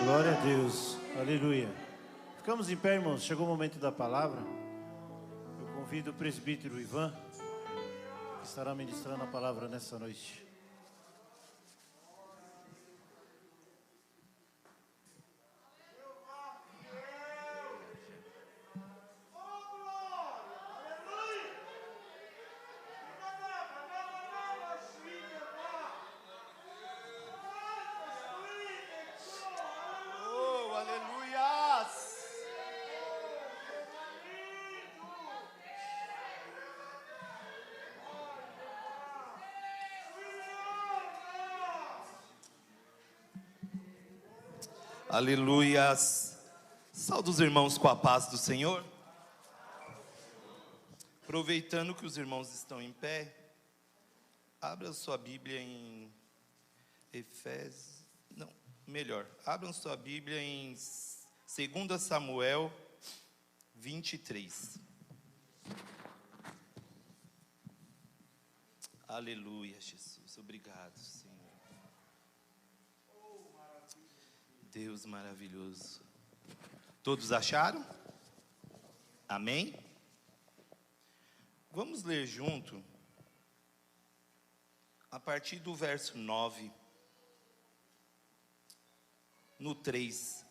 Glória a Deus, aleluia. Ficamos em pé, irmãos, chegou o momento da palavra. Eu convido o presbítero Ivan, que estará ministrando a palavra nessa noite. Aleluias. Saúde os irmãos com a paz do Senhor. Aproveitando que os irmãos estão em pé, abra sua Bíblia em abram sua Bíblia em 2 Samuel 23. Aleluia, Jesus. Obrigado, Senhor. Deus maravilhoso. Todos acharam? Amém? Vamos ler junto a partir do verso 9 no 3.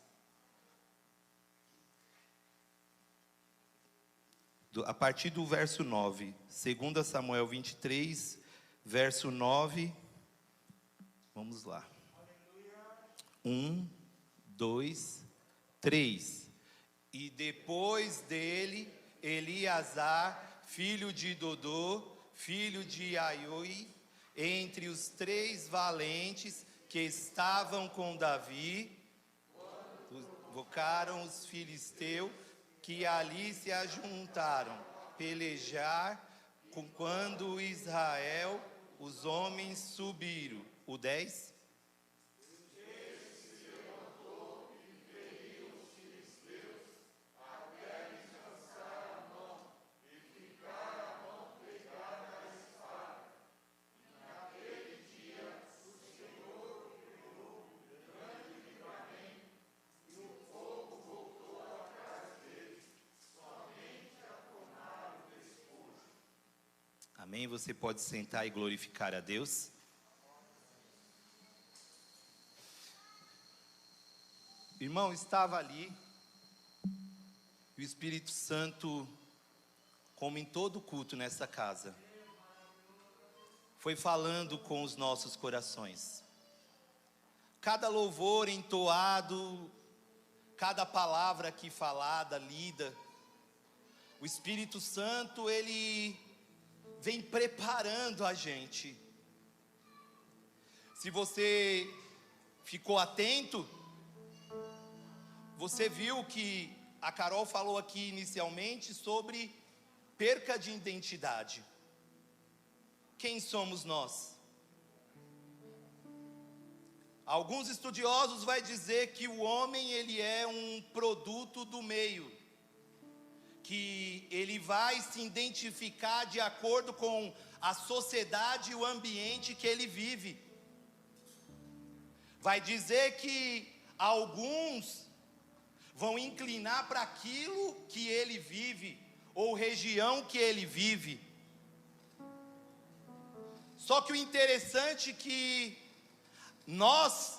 A partir do verso 9, 2 Samuel 23, verso 9. Vamos lá. 1, 2, 3. E depois dele, Eleazar, filho de Dodô, filho de Aioi, entre os 3 valentes que estavam com Davi, invocaram os filisteus que ali se ajuntaram, pelejar quando Israel, os homens subiram. O 10. Amém? Você pode sentar e glorificar a Deus. Irmão, estava ali, o Espírito Santo, como em todo culto nessa casa, foi falando com os nossos corações. Cada louvor entoado, cada palavra aqui falada, lida, o Espírito Santo, ele vem preparando a gente. Se você ficou atento, você viu que a Carol falou aqui inicialmente sobre perca de identidade. Quem somos nós? Alguns estudiosos vão dizer que o homem ele é um produto do meio, que ele vai se identificar de acordo com a sociedade e o ambiente que ele vive. Vai dizer que alguns vão inclinar para aquilo que ele vive, ou região que ele vive. Só que o interessante é que nós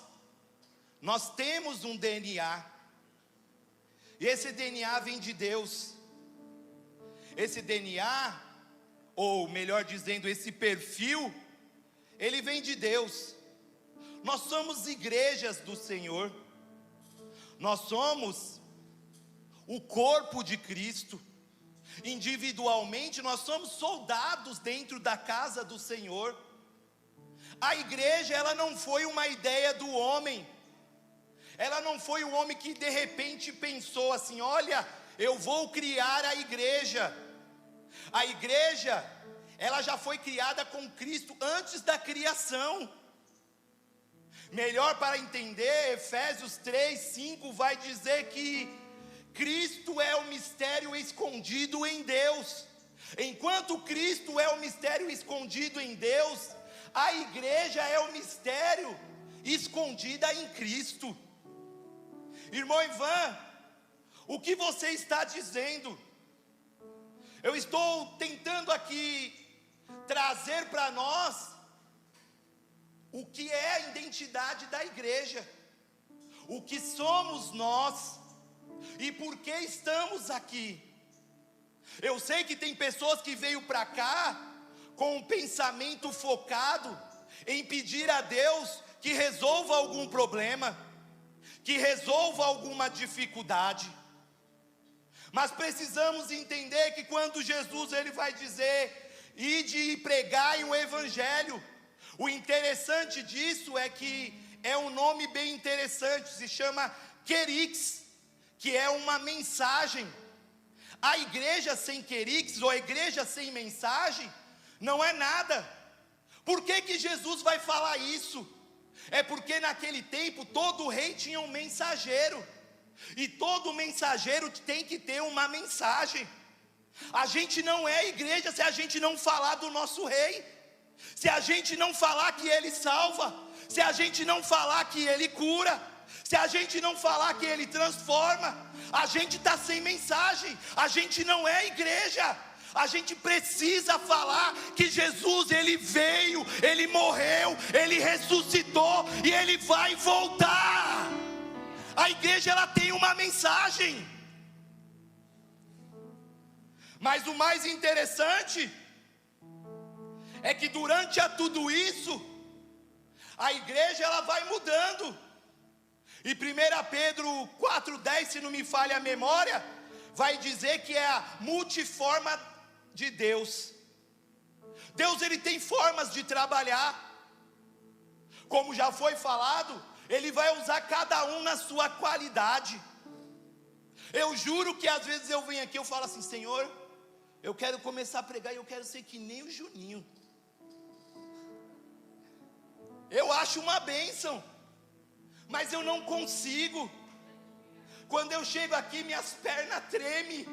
temos um DNA, e esse DNA vem de Deus. Esse DNA, ou melhor dizendo, esse perfil, ele vem de Deus. Nós somos igrejas do Senhor. Nós somos o corpo de Cristo. Individualmente, nós somos soldados dentro da casa do Senhor. A igreja, ela não foi uma ideia do homem. Ela não foi o homem que de repente pensou assim: olha, eu vou criar a igreja. A igreja, ela já foi criada com Cristo antes da criação. Melhor para entender, Efésios 3, 5 vai dizer que Cristo é o mistério escondido em Deus. Enquanto Cristo é o mistério escondido em Deus, a igreja é o mistério escondida em Cristo. Irmão Ivan, o que você está dizendo? Eu estou tentando aqui trazer para nós o que é a identidade da igreja, o que somos nós e por que estamos aqui. Eu sei que tem pessoas que veio para cá com um pensamento focado em pedir a Deus que resolva algum problema, que resolva alguma dificuldade. Mas precisamos entender que quando Jesus ele vai dizer, ide e pregai o evangelho, o interessante disso é que é um nome bem interessante, se chama querix, que é uma mensagem. A igreja sem querix, ou a igreja sem mensagem, não é nada. Por que Jesus vai falar isso? É porque naquele tempo todo rei tinha um mensageiro, e todo mensageiro tem que ter uma mensagem. A gente não é igreja se a gente não falar do nosso rei, se a gente não falar que ele salva, se a gente não falar que ele cura, se a gente não falar que ele transforma, a gente está sem mensagem, a gente não é igreja. A gente precisa falar que Jesus ele veio, ele morreu, ele ressuscitou e ele vai voltar. A igreja ela tem uma mensagem. Mas o mais interessante é que durante tudo isso, a igreja ela vai mudando. E 1 Pedro 4,10, se não me falha a memória, vai dizer que é a multiforma de Deus. Deus ele tem formas de trabalhar. Como já foi falado, ele vai usar cada um na sua qualidade. Eu juro que às vezes eu venho aqui, eu falo assim, Senhor, eu quero começar a pregar e eu quero ser que nem o Juninho. Eu acho uma bênção, mas eu não consigo. Quando eu chego aqui, minhas pernas tremem.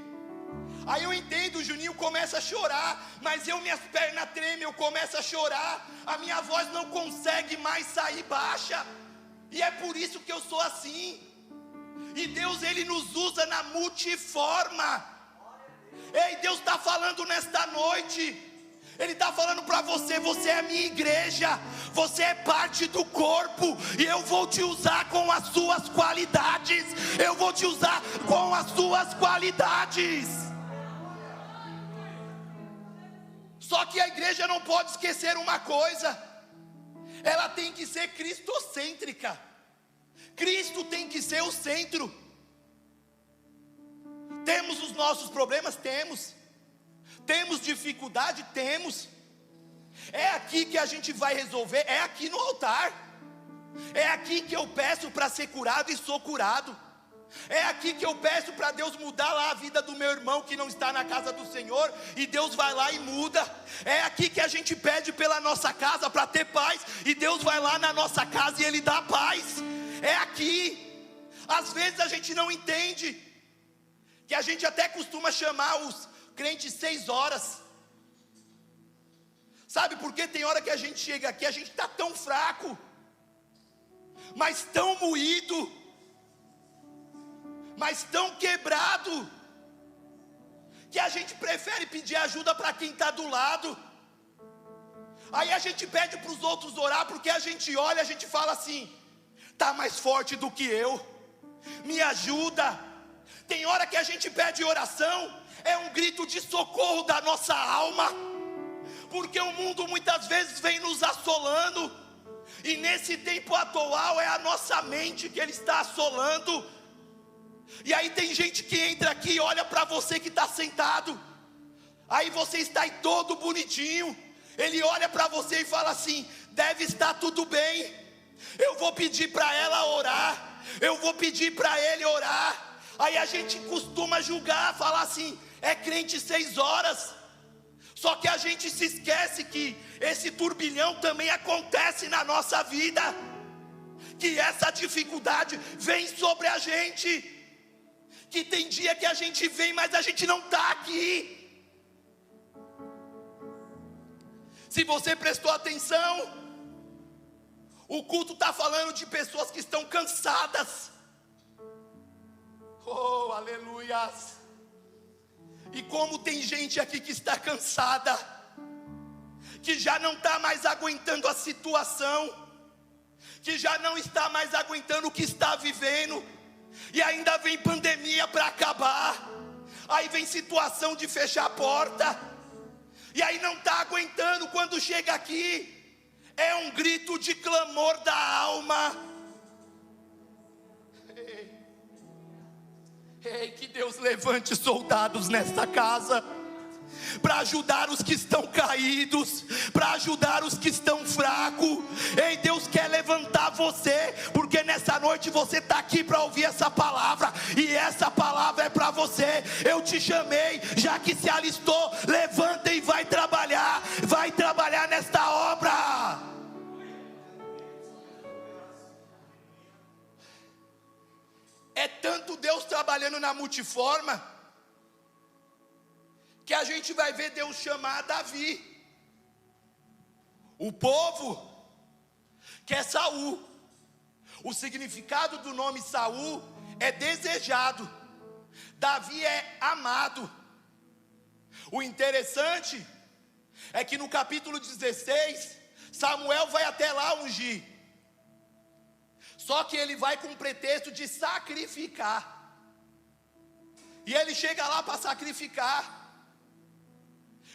Aí eu entendo, o Juninho começa a chorar, mas minhas pernas tremem, eu começo a chorar. A minha voz não consegue mais sair baixa. E é por isso que eu sou assim. E Deus ele nos usa na multiforma. Ei, Deus está falando nesta noite. Ele está falando para você, você é a minha igreja, você é parte do corpo, e eu vou te usar com as suas qualidades, eu vou te usar com as suas qualidades. Só que a igreja não pode esquecer uma coisa, ela tem que ser cristocêntrica. Cristo tem que ser o centro. Temos os nossos problemas? Temos dificuldade? Temos. É aqui que a gente vai resolver, é aqui no altar. É aqui que eu peço para ser curado e sou curado. É aqui que eu peço para Deus mudar lá a vida do meu irmão que não está na casa do Senhor, e Deus vai lá e muda. É aqui que a gente pede pela nossa casa para ter paz, e Deus vai lá na nossa casa e Ele dá paz. É aqui. Às vezes a gente não entende, que a gente até costuma chamar os crentes 6 horas. Sabe por quê? Tem hora que a gente chega aqui, a gente está tão fraco, mas tão moído, mas tão quebrado, que a gente prefere pedir ajuda para quem está do lado. Aí a gente pede para os outros orar, porque a gente olha, a gente fala assim, está mais forte do que eu, me ajuda. Tem hora que a gente pede oração, é um grito de socorro da nossa alma, porque o mundo muitas vezes vem nos assolando, e nesse tempo atual é a nossa mente que ele está assolando. E aí tem gente que entra aqui e olha para você que está sentado, aí você está aí todo bonitinho, ele olha para você e fala assim, deve estar tudo bem, eu vou pedir para ela orar, eu vou pedir para ele orar. Aí a gente costuma julgar, falar assim, é crente 6 horas. Só que a gente se esquece que esse turbilhão também acontece na nossa vida, que essa dificuldade vem sobre a gente, que tem dia que a gente vem, mas a gente não está aqui. Se você prestou atenção, o culto está falando de pessoas que estão cansadas. Oh, aleluias. E como tem gente aqui que está cansada, que já não está mais aguentando a situação, que já não está mais aguentando o que está vivendo, e ainda vem pandemia para acabar, aí vem situação de fechar a porta, e aí não está aguentando. Quando chega aqui, é um grito de clamor da alma. Ei, que Deus levante soldados nesta casa, para ajudar os que estão caídos, para ajudar os que estão fracos. Ei, Deus quer levantar você, porque nessa noite você está aqui para ouvir essa palavra, e essa palavra é para você. Eu te chamei, já que se alistou, levanta e vai trabalhar nesta obra. É tanto Deus trabalhando na multiforma, que a gente vai ver Deus chamar Davi. O povo quer Saul. O significado do nome Saul é desejado. Davi é amado. O interessante é que no capítulo 16, Samuel vai até lá ungir. Só que ele vai com o pretexto de sacrificar. E ele chega lá para sacrificar.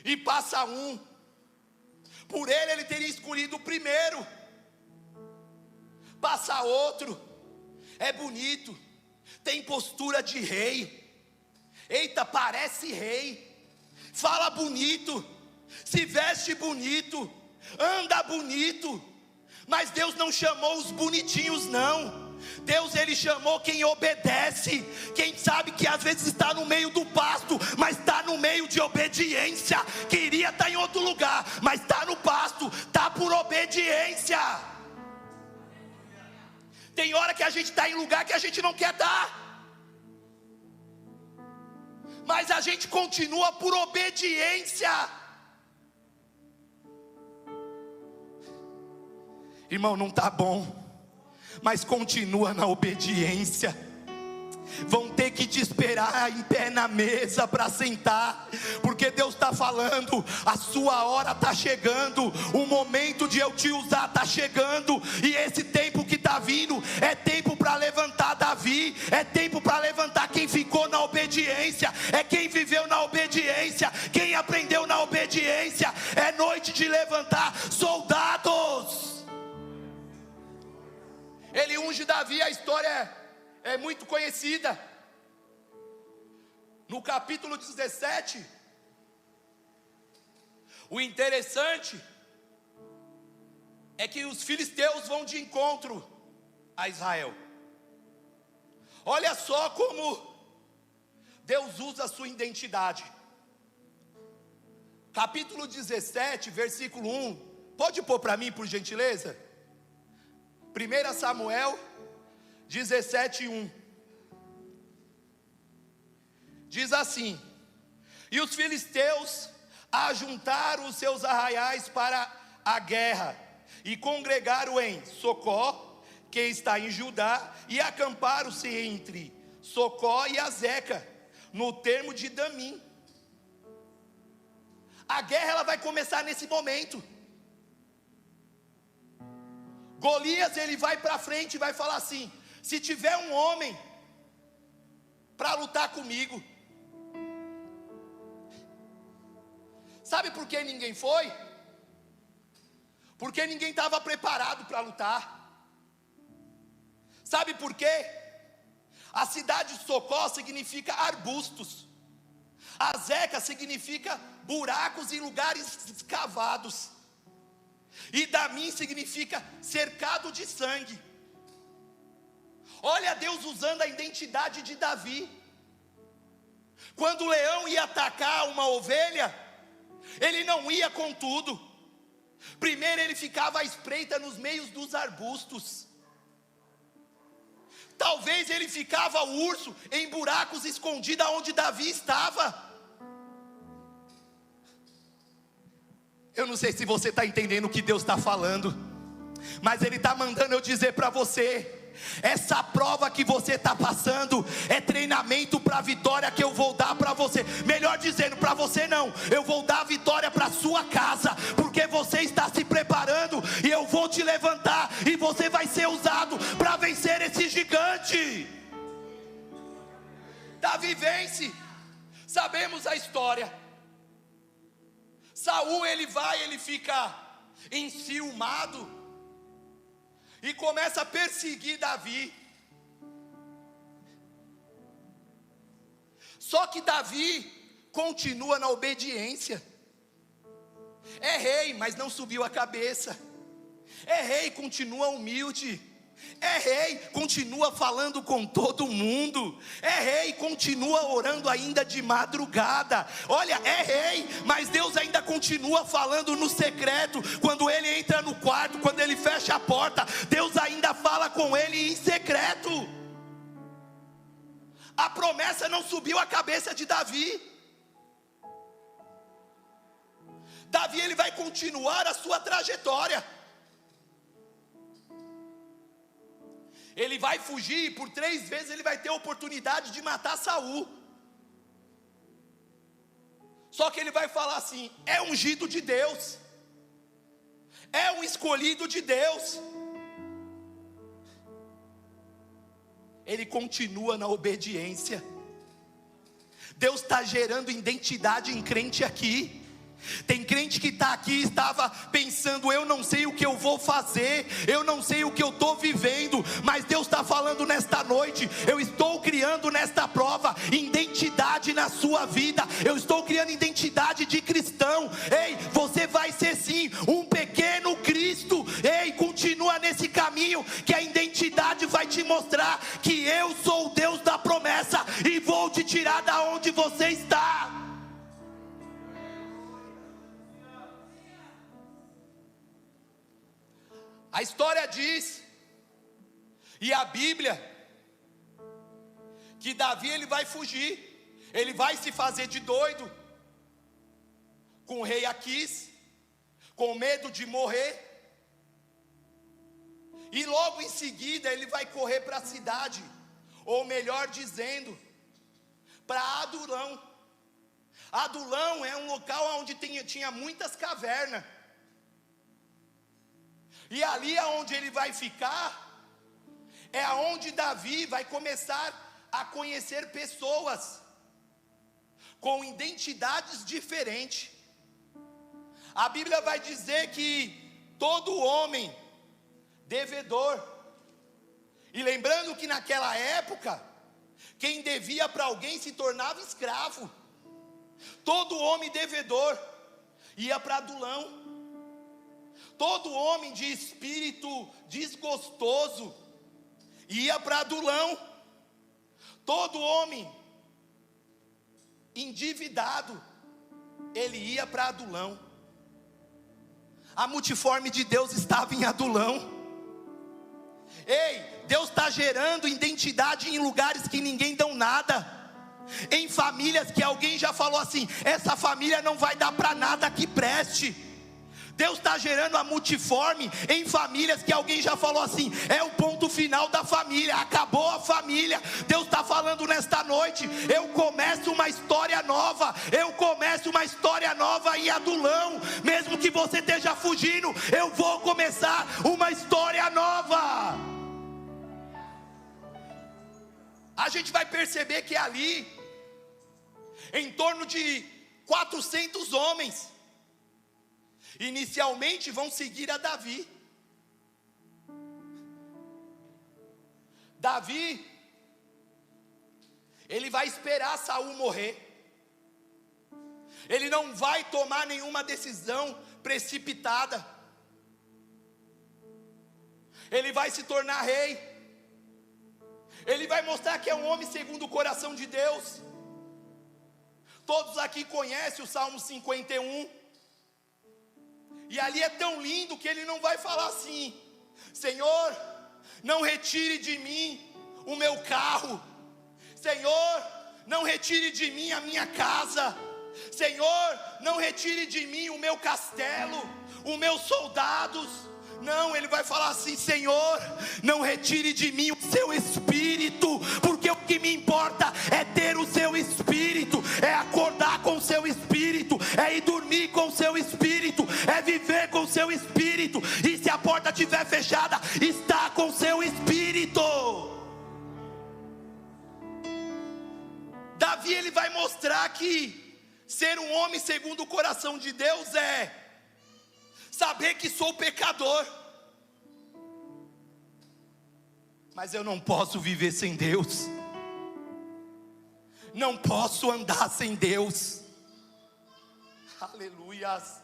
E passa um. Por ele teria escolhido o primeiro. Passa outro. É bonito. Tem postura de rei. Eita, parece rei. Fala bonito. Se veste bonito. Anda bonito. Mas Deus não chamou os bonitinhos, não. Deus, Ele chamou quem obedece, quem sabe que às vezes está no meio do pasto, mas está no meio de obediência. Queria estar em outro lugar, mas está no pasto, está por obediência. Tem hora que a gente está em lugar que a gente não quer estar, mas a gente continua por obediência. Irmão, não está bom, mas continua na obediência. Vão ter que te esperar em pé na mesa para sentar, porque Deus está falando, a sua hora está chegando, o momento de eu te usar está chegando, e esse tempo que está vindo, é tempo para levantar Davi, é tempo para levantar quem ficou na obediência, é quem viveu na obediência, quem aprendeu na obediência. É noite de levantar soldados. Ele unge Davi, a história é muito conhecida. No capítulo 17, o interessante é que os filisteus vão de encontro a Israel. Olha só como Deus usa a sua identidade. Capítulo 17, versículo 1. Pode pôr para mim, por gentileza? 1 Samuel 17:1. Diz assim: e os filisteus ajuntaram os seus arraiais para a guerra, e congregaram em Socó, que está em Judá, e acamparam-se entre Socó e Azeca, no termo de Damim. A guerra ela vai começar nesse momento. Golias, ele vai para frente e vai falar assim: se tiver um homem para lutar comigo. Sabe por que ninguém foi? Porque ninguém estava preparado para lutar. Sabe por quê? A cidade de Socó significa arbustos. Azeca significa buracos em lugares escavados. E Damim significa cercado de sangue. Olha Deus usando a identidade de Davi. Quando o leão ia atacar uma ovelha, ele não ia com tudo. Primeiro ele ficava à espreita nos meios dos arbustos. Talvez ele ficava o urso em buracos escondidos onde Davi estava. Eu não sei se você está entendendo o que Deus está falando, mas Ele está mandando eu dizer para você: Essa prova que você está passando é treinamento para a vitória que eu vou dar para você. Melhor dizendo, para você não, eu vou dar a vitória para a sua casa, porque você está se preparando e eu vou te levantar e você vai ser usado para vencer esse gigante. Davi vence, sabemos a história. Saul, ele fica enciumado e começa a perseguir Davi. Só que Davi continua na obediência. É rei, mas não subiu a cabeça. É rei, continua humilde. É rei, continua falando com todo mundo. É rei, continua orando ainda de madrugada. Olha, é rei, mas Deus ainda continua falando no secreto. Quando ele entra no quarto, quando ele fecha a porta, Deus ainda fala com ele em secreto. A promessa não subiu a cabeça de Davi. Davi, ele vai continuar a sua trajetória. Ele vai fugir e por 3 vezes ele vai ter a oportunidade de matar Saul. Só que ele vai falar assim: é ungido de Deus, é um escolhido de Deus. Ele continua na obediência. Deus está gerando identidade em crente aqui. Tem crente que está aqui, estava pensando: eu não sei o que eu vou fazer, eu não sei o que eu estou vivendo, mas Deus está falando nesta noite: eu estou criando nesta prova identidade na sua vida, eu estou criando identidade de cristão. Ei, você vai ser sim um pequeno Cristo. Ei, continua nesse caminho, que a identidade vai te mostrar que eu sou o Deus da promessa e vou te tirar da onde você está. A história diz, e a Bíblia, que Davi, ele vai fugir, ele vai se fazer de doido, com o rei Aquis, com medo de morrer, e logo em seguida ele vai correr para a cidade, ou melhor dizendo, para Adulão. Adulão é um local onde tinha muitas cavernas. E ali aonde ele vai ficar, é aonde Davi vai começar a conhecer pessoas com identidades diferentes. A Bíblia vai dizer que todo homem devedor, e lembrando que naquela época, quem devia para alguém se tornava escravo. Todo homem devedor ia para Adulão. Todo homem de espírito desgostoso ia para Adulão. Todo homem endividado, ele ia para Adulão. A multiforme de Deus estava em Adulão. Ei, Deus está gerando identidade em lugares que ninguém dão nada. Em famílias que alguém já falou assim: essa família não vai dar para nada que preste. Deus está gerando a multiforme em famílias que alguém já falou assim: é o ponto final da família, acabou a família. Deus está falando nesta noite: eu começo uma história nova, eu começo uma história nova em Adulão. Mesmo que você esteja fugindo, eu vou começar uma história nova. A gente vai perceber que ali, em torno de 400 homens, inicialmente vão seguir a Davi. Davi, ele vai esperar Saul morrer. Ele não vai tomar nenhuma decisão precipitada. Ele vai se tornar rei. Ele vai mostrar que é um homem segundo o coração de Deus. Todos aqui conhecem o Salmo 51. E ali é tão lindo que ele não vai falar assim: Senhor, não retire de mim o meu carro. Senhor, não retire de mim a minha casa. Senhor, não retire de mim o meu castelo, os meus soldados. Não, ele vai falar assim: Senhor, não retire de mim o seu espírito, porque o que me importa é ter o seu espírito, é acordar com o seu espírito, é ir dormir com o seu espírito, é viver com o seu espírito. E se a porta estiver fechada, está com o seu espírito. Davi, ele vai mostrar que ser um homem segundo o coração de Deus é saber que sou pecador, mas eu não posso viver sem Deus, não posso andar sem Deus. Aleluias.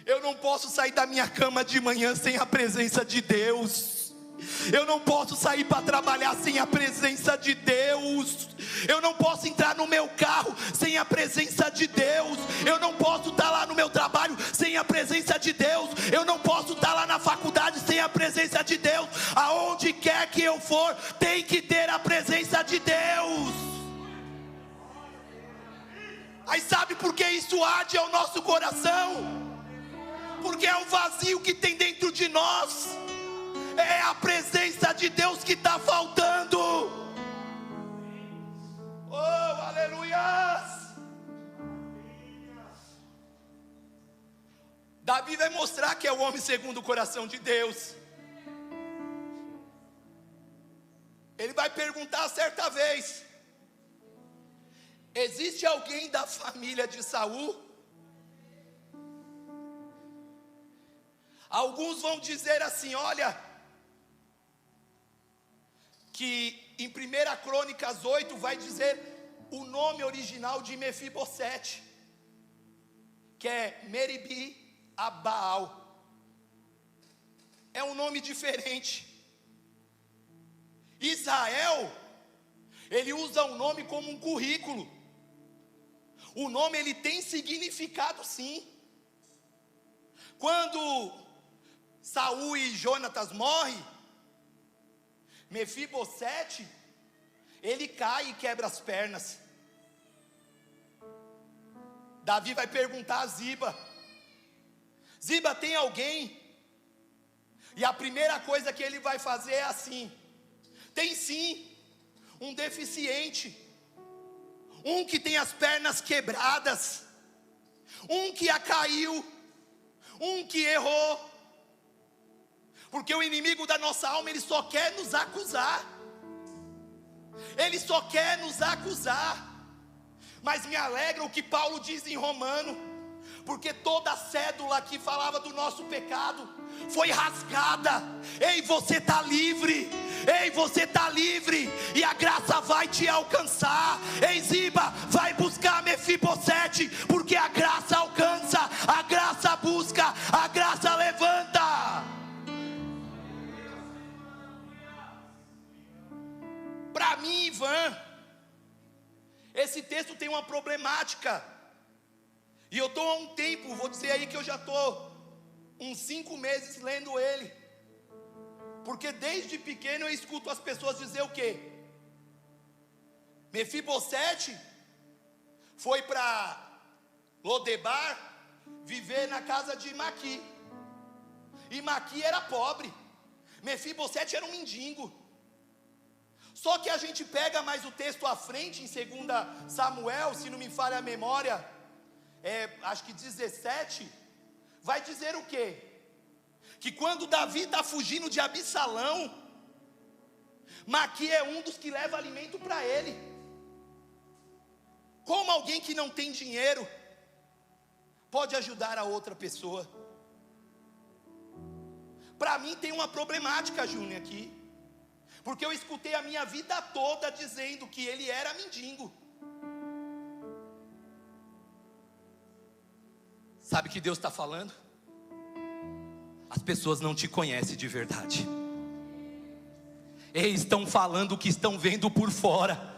Eu não posso sair da minha cama de manhã sem a presença de Deus. Eu não posso sair para trabalhar sem a presença de Deus. Eu não posso entrar no meu carro sem a presença de Deus. Eu não posso estar lá no meu trabalho sem a presença de Deus. Eu não posso estar lá na faculdade sem a presença de Deus. Aonde quer que eu for, tem que ter a presença de Deus. Aí sabe por que isso arde ao nosso coração? Porque é o vazio que tem dentro de nós. É a presença de Deus que está faltando. Oh, aleluias. Davi vai mostrar que é o homem segundo o coração de Deus. Ele vai perguntar certa vez: existe alguém da família de Saul? Alguns vão dizer assim: olha, que em 1 Crônicas 8 vai dizer o nome original de Mefibosete, que é Meribi Abaal. É um nome diferente. Israel, ele usa o nome como um currículo. O nome, ele tem significado, sim. Quando Saul e Jonatas morrem, Mefibosete, ele cai e quebra as pernas. Davi vai perguntar a Ziba: Ziba, tem alguém? E a primeira coisa que ele vai fazer é assim: tem sim, um deficiente, um que tem as pernas quebradas, um que caiu, um que errou. Porque o inimigo da nossa alma, ele só quer nos acusar. Ele só quer nos acusar. Mas me alegra o que Paulo diz em Romano, porque toda a cédula que falava do nosso pecado foi rasgada. Ei, você está livre. Ei, você está livre. E a graça vai te alcançar. Ei, Ziba, vai buscar Mefibosete, porque a graça alcança, a graça busca, a graça levanta. Para mim, Ivan, esse texto tem uma problemática. E eu estou há um tempo, vou dizer aí que eu já estou uns 5 meses lendo ele. Porque desde pequeno eu escuto as pessoas dizer o quê? Mefibosete foi para Lodebar viver na casa de Maqui. E Maqui era pobre. Mefibosete era um mendigo. Só que a gente pega mais o texto à frente, em 2 Samuel, se não me falha a memória, acho que 17, vai dizer o quê? Que quando Davi está fugindo de Absalão, Maqui é um dos que leva alimento para ele. Como alguém que não tem dinheiro pode ajudar a outra pessoa? Para mim tem uma problemática, Júnior, aqui. Porque eu escutei a minha vida toda dizendo que ele era mendigo. Sabe o que Deus está falando? As pessoas não te conhecem de verdade. Eles estão falando o que estão vendo por fora.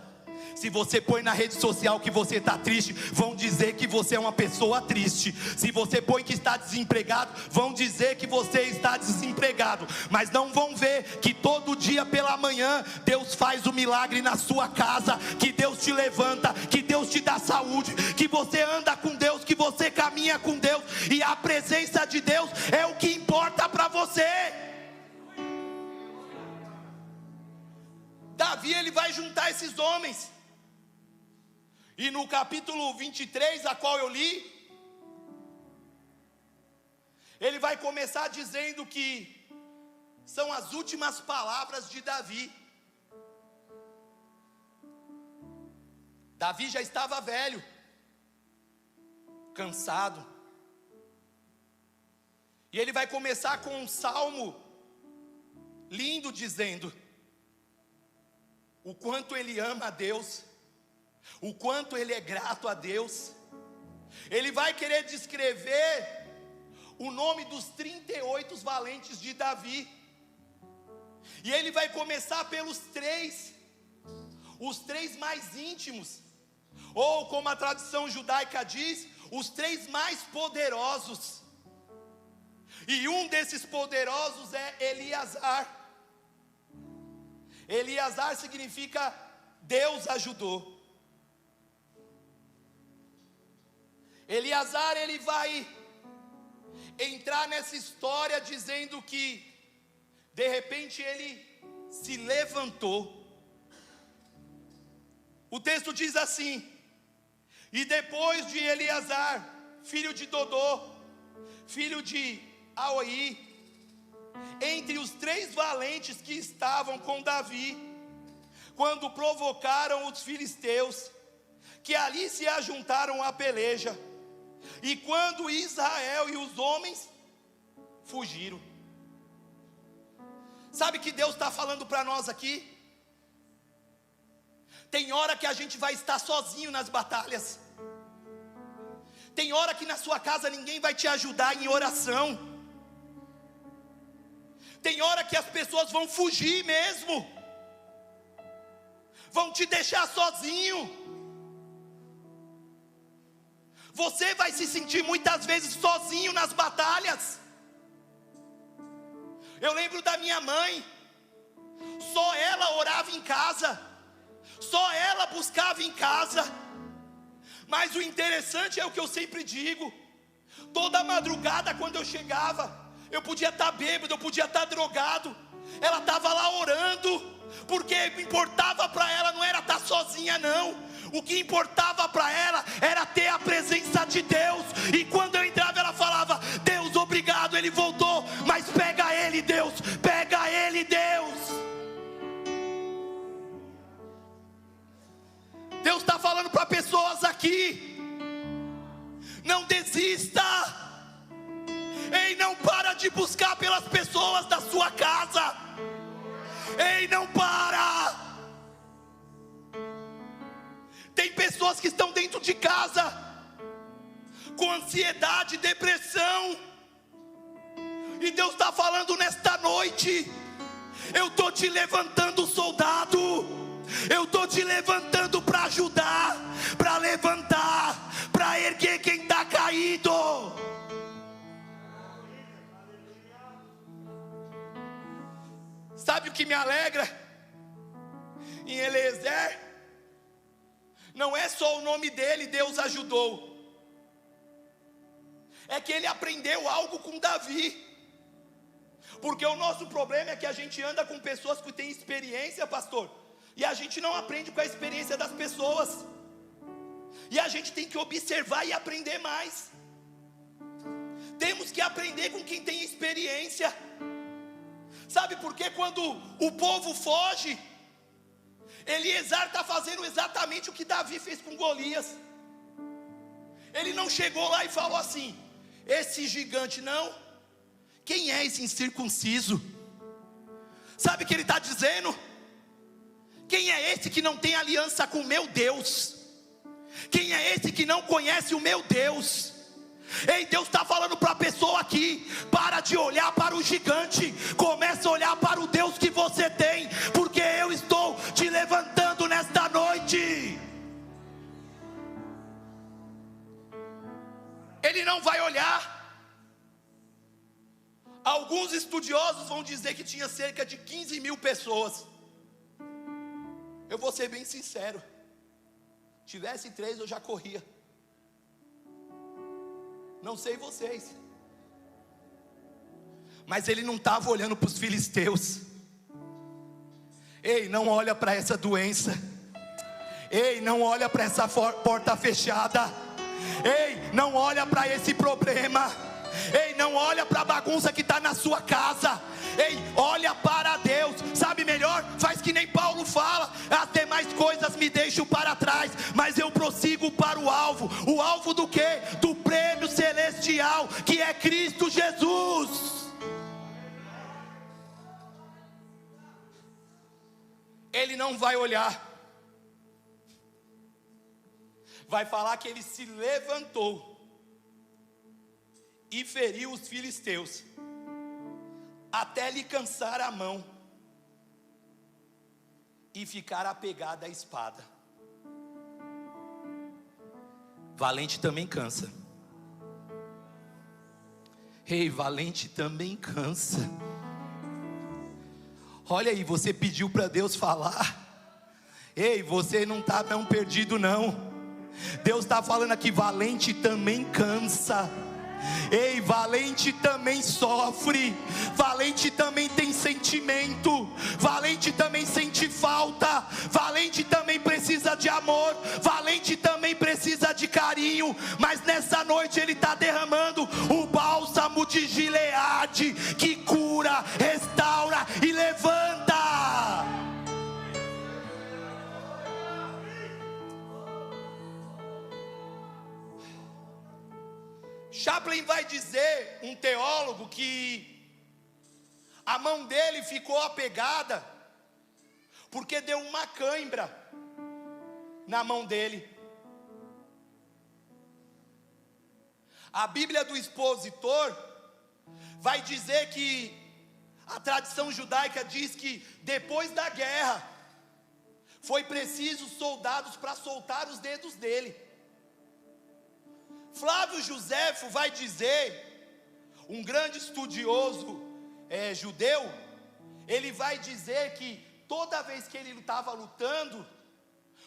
Se você põe na rede social que você está triste, vão dizer que você é uma pessoa triste. Se você põe que está desempregado, vão dizer que você está desempregado. Mas não vão ver que todo dia pela manhã Deus faz o milagre na sua casa, que Deus te levanta, que Deus te dá saúde, que você anda com Deus, que você caminha com Deus, e a presença de Deus é o que importa para você. Davi, ele vai juntar esses homens. E no capítulo 23, a qual eu li, ele vai começar dizendo que são as últimas palavras de Davi. Davi já estava velho, cansado. E ele vai começar com um salmo lindo, dizendo o quanto ele ama a Deus, o quanto ele é grato a Deus. Ele vai querer descrever o nome dos 38 valentes de Davi. E ele vai começar pelos os três mais íntimos, ou como a tradição judaica diz, os 3 mais poderosos. E um desses poderosos é Eleazar. Eleazar significa Deus ajudou. Eleazar, ele vai entrar nessa história dizendo que de repente ele se levantou. O texto diz assim: e depois de Eleazar, filho de Dodô, filho de Aoi, entre os 3 valentes que estavam com Davi, quando provocaram os filisteus, que ali se ajuntaram à peleja, e quando Israel e os homens fugiram. Sabe que Deus está falando para nós aqui? Tem hora que a gente vai estar sozinho nas batalhas. Tem hora que na sua casa ninguém vai te ajudar em oração. Tem hora que as pessoas vão fugir mesmo, vão te deixar sozinho. Você vai se sentir muitas vezes sozinho nas batalhas. Eu lembro da minha mãe, só ela orava em casa, só ela buscava em casa. Mas o interessante é o que eu sempre digo: toda madrugada quando eu chegava, eu podia estar bêbado, eu podia estar drogado, ela estava lá orando, porque o que importava para ela não era estar sozinha não, o que importava para ela era ter a presença de Deus. E quando eu entrava ela falava: Deus, obrigado, ele voltou, mas pega ele, Deus, pega ele, Deus. Deus está falando para pessoas aqui: não desista. Ei, não para de buscar pelas pessoas da sua casa. Ei, não para. Tem pessoas que estão dentro de casa com ansiedade, depressão, e Deus está falando nesta noite: eu estou te levantando, soldado. Eu estou te levantando para ajudar, para levantar, para erguer quem está caído. Sabe o que me alegra em Eliezer? Não é só o nome dele, Deus ajudou, é que ele aprendeu algo com Davi. Porque o nosso problema é que a gente anda com pessoas que têm experiência, pastor, e a gente não aprende com a experiência das pessoas. E a gente tem que observar e aprender mais. Temos que aprender com quem tem experiência. Sabe por quê? Quando o povo foge, Eleazar está fazendo exatamente o que Davi fez com Golias. Ele não chegou lá e falou assim: esse gigante não, quem é esse incircunciso? Sabe o que ele está dizendo? Quem é esse que não tem aliança com o meu Deus? Quem é esse que não conhece o meu Deus? Ei, Deus está falando para a pessoa aqui: para de olhar para o gigante, começa a olhar para o Deus que você tem, porque eu estou te levantando nesta noite. Ele não vai olhar. Alguns estudiosos vão dizer que tinha cerca de 15 mil pessoas. Eu vou ser bem sincero, tivesse 3 eu já corria. Não sei vocês, mas ele não estava olhando para os filisteus, Ei, não olha para essa doença. Ei, não olha para essa porta fechada. Ei, não olha para esse problema. Ei, não olha para a bagunça que está na sua casa. Ei, olha para Deus. Sabe melhor? Faz que nem Paulo fala: as demais coisas me deixam para trás, mas eu prossigo para o alvo. O alvo do quê? Do prêmio celestial, que é Cristo Jesus. Ele não vai olhar. Vai falar que ele se levantou e feriu os filisteus, até lhe cansar a mão e ficar apegado à espada. Valente também cansa. Ei, valente também cansa. Olha aí, você pediu para Deus falar. Ei, você não está tão perdido não. Deus está falando aqui: valente também cansa. Ei, valente também sofre. Valente também tem sentimento. Valente também sente falta. Valente também precisa de amor. Valente também precisa de carinho. Mas nessa noite ele está derramando o bálsamo de Gileade, que cura, restaura e levanta. Chaplin vai dizer, um teólogo, que a mão dele ficou apegada porque deu uma cãibra na mão dele. A Bíblia do Expositor vai dizer que a tradição judaica diz que depois da guerra foi preciso soldados para soltar os dedos dele. Flávio Joséfo vai dizer, um grande estudioso judeu, ele vai dizer que toda vez que ele estava lutando,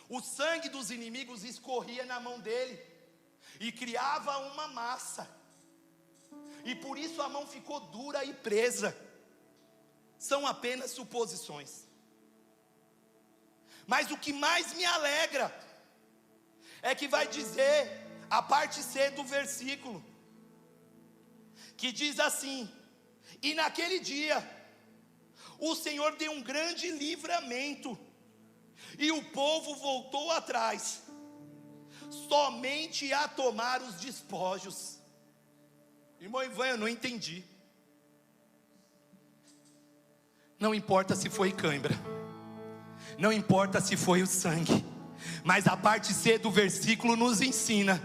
o sangue dos inimigos escorria na mão dele e criava uma massa, e por isso a mão ficou dura e presa. São apenas suposições. Mas o que mais me alegra é que vai dizer a parte C do versículo, que diz assim: e naquele dia o Senhor deu um grande livramento, e o povo voltou atrás, somente a tomar os despojos. Irmão Ivan, eu não entendi. Não importa se foi cãibra, não importa se foi o sangue, mas a parte C do versículo nos ensina: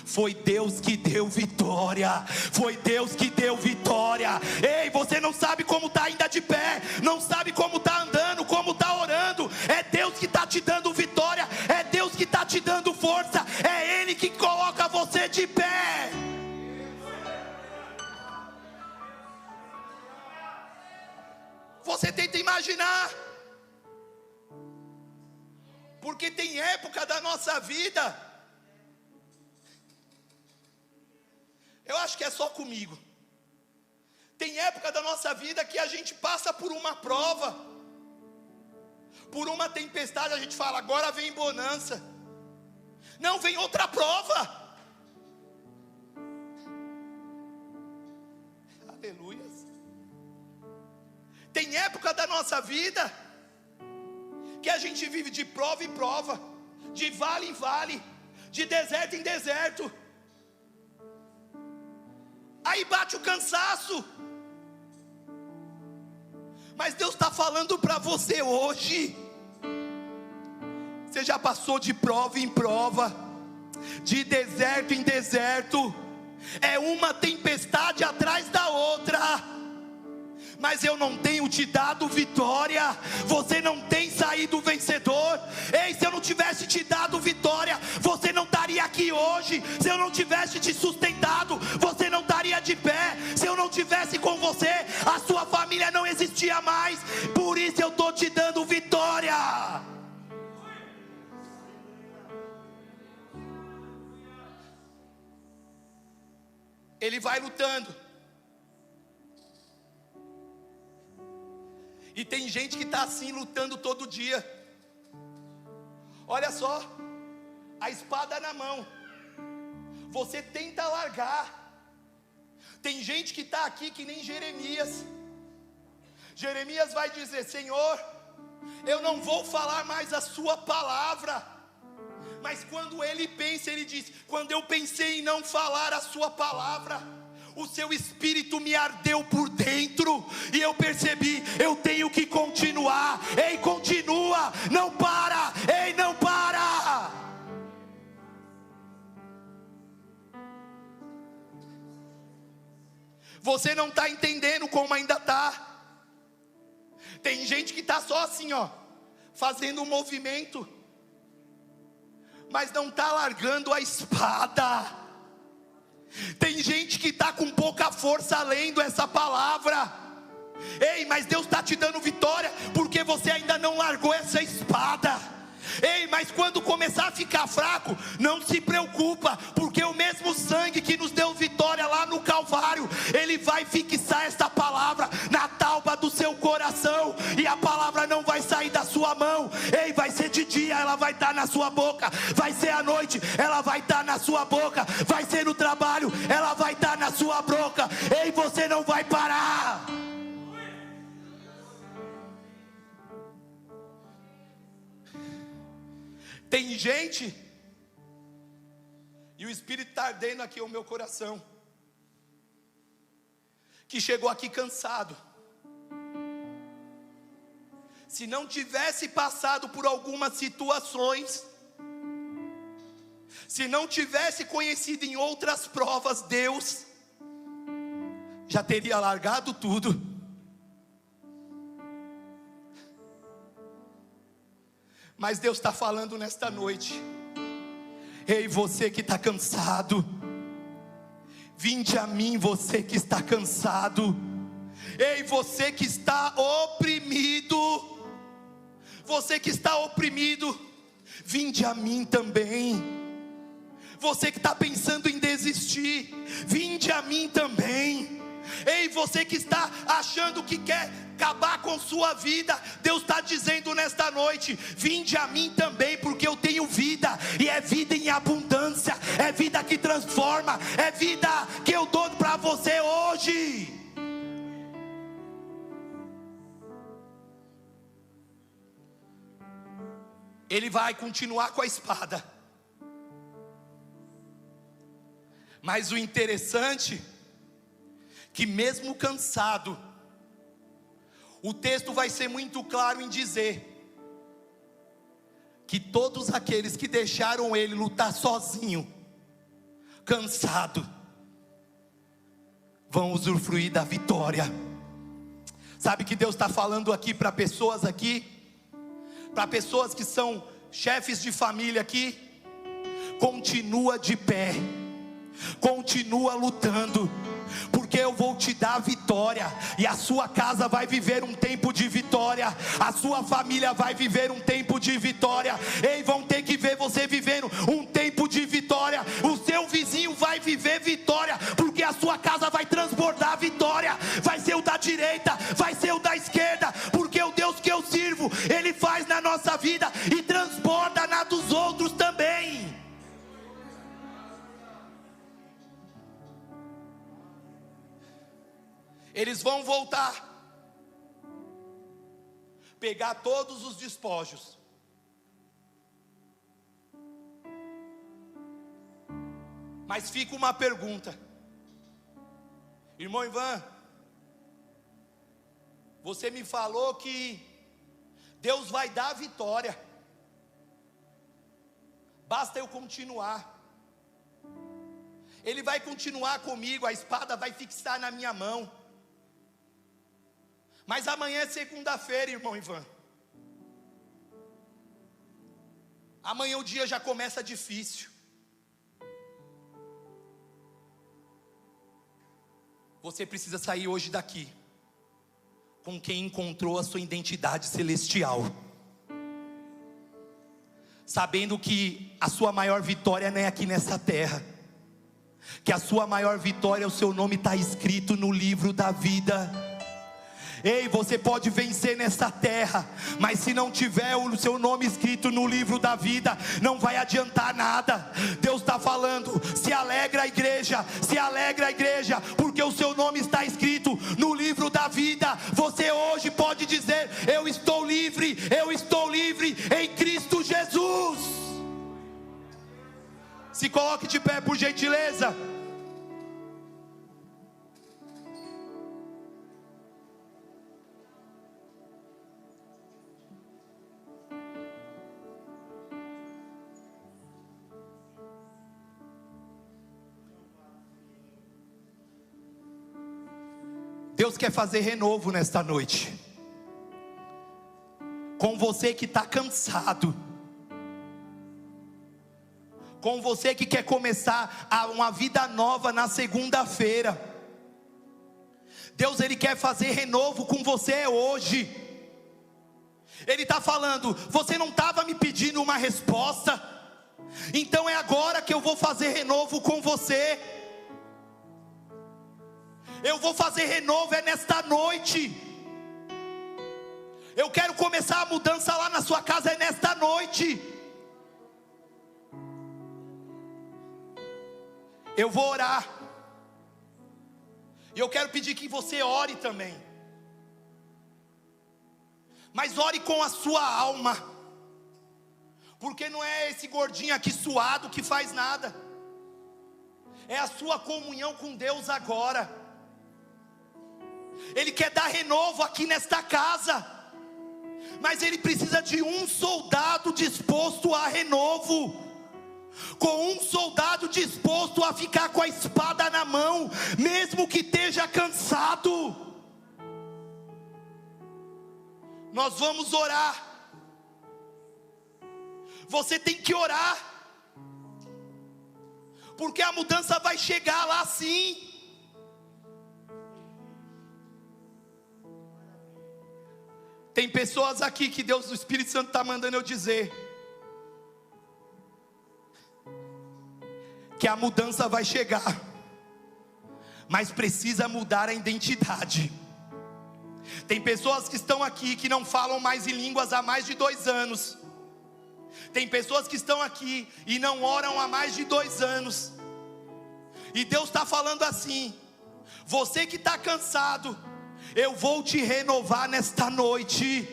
foi Deus que deu vitória. Foi Deus que deu vitória. Ei, você não sabe como está ainda de pé, não sabe como está andando, como está orando. É Deus que está te dando vitória. É Deus que está te dando força. É Ele que coloca você de pé. Você tenta imaginar, porque tem época da nossa vida, eu acho que é só comigo, tem época da nossa vida que a gente passa por uma prova, por uma tempestade, a gente fala: agora vem bonança. Não, vem outra prova. Aleluia. Tem época da nossa vida que a gente vive de prova em prova, de vale em vale, de deserto em deserto. Aí bate o cansaço. Mas Deus está falando para você hoje. Você já passou de prova em prova, de deserto em deserto. É uma tempestade atrás da outra. Mas eu não tenho te dado vitória. Você não tem saído vencedor. Ei, se eu não tivesse te dado vitória, você não estaria aqui hoje. Se eu não tivesse te sustentado, você não estaria de pé. Se eu não tivesse com você, a sua família não existia mais. Por isso eu estou te dando vitória. Ele vai lutando. E tem gente que está assim lutando todo dia. Olha só, a espada na mão, você tenta largar. Tem gente que está aqui que nem Jeremias. Jeremias vai dizer: Senhor, eu não vou falar mais a sua palavra. Mas quando ele pensa, ele diz: quando eu pensei em não falar a sua palavra, o seu espírito me ardeu por dentro, e eu percebi, eu tenho que continuar. Ei, continua, não para, ei, não para. Você não está entendendo como ainda está. Tem gente que está só assim, ó, fazendo um movimento, mas não está largando a espada. Tem gente que está com pouca força lendo essa palavra. Ei, mas Deus está te dando vitória, porque você ainda não largou essa espada. Ei, mas quando começar a ficar fraco, não se preocupa, porque o mesmo sangue que nos deu vitória lá no Calvário, Ele vai fixar esta palavra na tálba do seu coração, e a palavra não vai sair da sua mão. Ei, vai ser de dia, ela vai estar na sua boca, vai ser à noite, ela vai estar na sua boca, vai ser no trabalho, ela vai estar na sua boca. Ei, você não vai parar. Tem gente, e o Espírito está ardendo aqui o meu coração, que chegou aqui cansado. Se não tivesse passado por algumas situações, se não tivesse conhecido em outras provas Deus, já teria largado tudo. Mas Deus está falando nesta noite: ei, você que está cansado, vinde a mim, você que está cansado. Ei, você que está oprimido, você que está oprimido, vinde a mim também. Você que está pensando em desistir, vinde a mim também. Ei, você que está achando que quer acabar com sua vida, Deus está dizendo nesta noite: vinde a mim também, porque eu tenho vida, e é vida em abundância, é vida que transforma, é vida que eu dou para você hoje. Ele vai continuar com a espada, mas o interessante, que mesmo cansado, o texto vai ser muito claro em dizer que todos aqueles que deixaram ele lutar sozinho, cansado, vão usufruir da vitória. Sabe que Deus está falando aqui para pessoas aqui, para pessoas que são chefes de família aqui: continua de pé, continua lutando, porque eu vou te dar vitória, e a sua casa vai viver um tempo de vitória, a sua família vai viver um tempo de vitória. Ei, vão ter que ver você vivendo um tempo de vitória, o seu vizinho vai viver vitória, porque a sua casa vai transbordar vitória. Vai ser o da direita, vai ser o da esquerda, porque o Deus que eu sirvo, Ele faz na nossa vida e transborda na dos outros também. Eles vão voltar, pegar todos os despojos, mas fica uma pergunta, irmão Ivan, você me falou que Deus vai dar a vitória, basta eu continuar. Ele vai continuar comigo, a espada vai fixar na minha mão. Mas amanhã é segunda-feira, irmão Ivan. Amanhã o dia já começa difícil. Você precisa sair hoje daqui com quem encontrou a sua identidade celestial, sabendo que a sua maior vitória não é aqui nessa terra, que a sua maior vitória, o seu nome está escrito no livro da vida. Ei, você pode vencer nessa terra, mas se não tiver o seu nome escrito no livro da vida, não vai adiantar nada. Deus está falando: se alegra a igreja, se alegra a igreja, porque o seu nome está escrito no livro da vida. Você hoje pode dizer: eu estou livre em Cristo Jesus. Se coloque de pé, por gentileza. Deus quer fazer renovo nesta noite, com você que está cansado, com você que quer começar uma vida nova na segunda-feira. Deus, Ele quer fazer renovo com você hoje. Ele está falando: você não estava me pedindo uma resposta, então é agora que eu vou fazer renovo com você. Eu vou fazer renovo é nesta noite. Eu quero começar a mudança lá na sua casa é nesta noite. Eu vou orar, e eu quero pedir que você ore também, mas ore com a sua alma, porque não é esse gordinho aqui suado que faz nada, é a sua comunhão com Deus agora. Ele quer dar renovo aqui nesta casa, mas Ele precisa de um soldado disposto a renovo, com um soldado disposto a ficar com a espada na mão, mesmo que esteja cansado. Nós vamos orar. Você tem que orar, porque a mudança vai chegar lá sim. Tem pessoas aqui que Deus, o Espírito Santo está mandando eu dizer que a mudança vai chegar, mas precisa mudar a identidade. Tem pessoas que estão aqui que não falam mais em línguas há mais de 2 anos. Tem pessoas que estão aqui e não oram há mais de 2 anos. E Deus está falando assim: você que está cansado, eu vou te renovar nesta noite.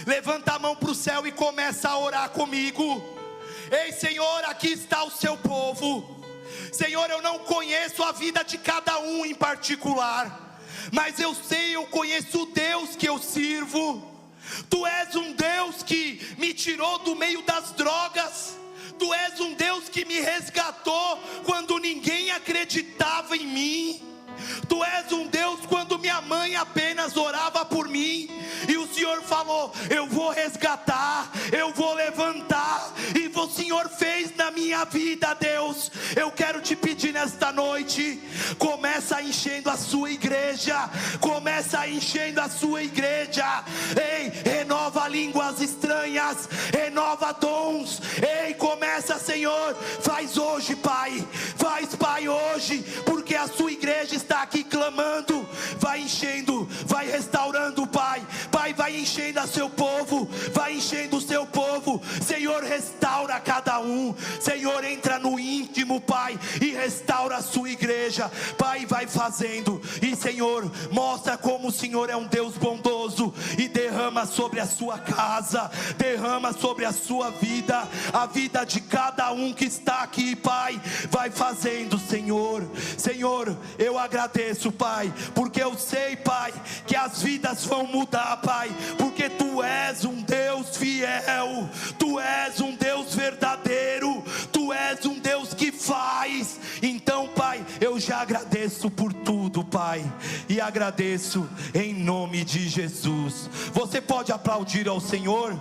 Levanta a mão para o céu e começa a orar comigo. Ei, Senhor, aqui está o seu povo. Senhor, eu não conheço a vida de cada um em particular, mas eu sei, eu conheço o Deus que eu sirvo. Tu és um Deus que me tirou do meio das drogas. Tu és um Deus que me resgatou quando ninguém acreditava em mim. Tu és um Deus quando minha mãe apenas orava por mim, e o Senhor falou: eu vou resgatar, eu vou levantar, e o Senhor fez na minha vida. Deus, eu quero te pedir nesta noite, começa enchendo a sua igreja, começa enchendo a sua igreja. Ei, renova línguas estranhas, renova dons. Ei, começa, Senhor, faz hoje, Pai, faz, Pai, hoje, porque a sua igreja está aqui clamando. Vai enchendo, vai restaurando, Pai. Pai, vai enchendo a seu povo, vai enchendo o seu povo. Senhor, restaura cada um. Senhor, entra no íntimo, Pai, e restaura a sua igreja. Pai, vai fazendo. E Senhor, mostra como o Senhor é um Deus bondoso, e derrama sobre a sua casa, derrama sobre a sua vida, a vida de cada um que está aqui, Pai. Vai fazendo, Senhor. Senhor, eu agradeço, Pai, porque eu sei, Pai, que as vidas vão mudar, Pai, porque Tu és um Deus fiel, Tu és um Deus verdadeiro, Tu és um Deus que faz. Então, Pai, eu já agradeço por tudo, Pai, e agradeço em nome de Jesus. Você pode aplaudir ao Senhor?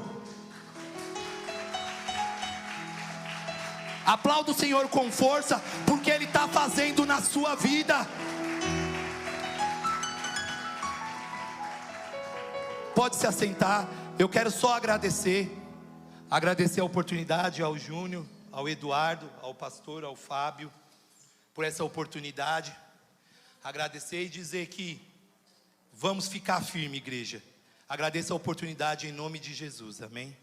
Aplauda o Senhor com força, porque Ele está fazendo na sua vida. Pode se assentar. Eu quero só agradecer a oportunidade ao Júnior, ao Eduardo, ao pastor, ao Fábio, por essa oportunidade. Agradecer e dizer que Vamos ficar firme, igreja. Agradeço a oportunidade em nome de Jesus, amém?